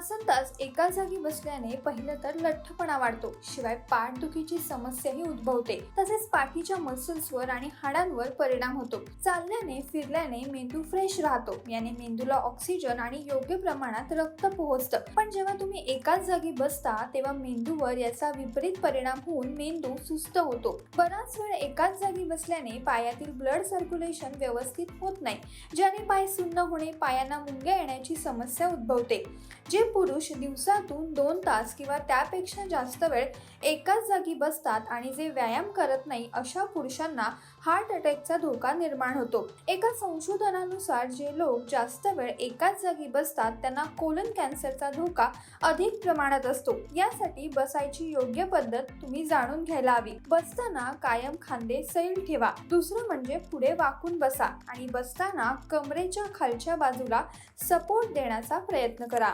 तासनतास एका जागी बसल्याने पहिलं तर लठ्ठपणा वाढतो, शिवाय पाठदुखीची समस्याही उद्भवते. तसेच पाठीच्या मसल्सवर आणि हाडांवर परिणाम होतो. चालल्याने फिरल्याने मेंदू फ्रेश राहतो, याने मेंदूला ऑक्सिजन आणि योग्य प्रमाणात रक्त पोहोचतं. पण जेव्हा तुम्ही एकाच जागी बसता तेव्हा मेंदूवर याचा विपरीत परिणाम होऊन मेंदू सुस्त होतो. बराच वेळ एकाच जागी बसल्याने पायातील ब्लड सर्क्युलेशन व्यवस्थित होत नाही, ज्याने पाय सुन्न होणे, पायांना मुंग्या येण्याची समस्या उद्भवते. जे पुरुष दिवसातून 2 तास किंवा त्यापेक्षा जास्त वेळ एकाच जागी बसतात आणि जे व्यायाम करत नाही, अशा पुरुषांना हार्ट अटॅकचा धोका निर्माण होतो. एका संशोधनानुसार जे लोक जास्त वेळ एकाच जागी बसतात त्यांना कोलन कॅन्सरचा धोका अधिक प्रमाणात असतो. यासाठी बसायची योग्य पद्धत तुम्ही जाणून घ्यायला हवी. बसताना कायम खांदे सैल ठेवा. दुसरं म्हणजे पुढे वाकून बसा आणि बसताना कमरेच्या खालच्या बाजूला सपोर्ट देण्याचा प्रयत्न करा.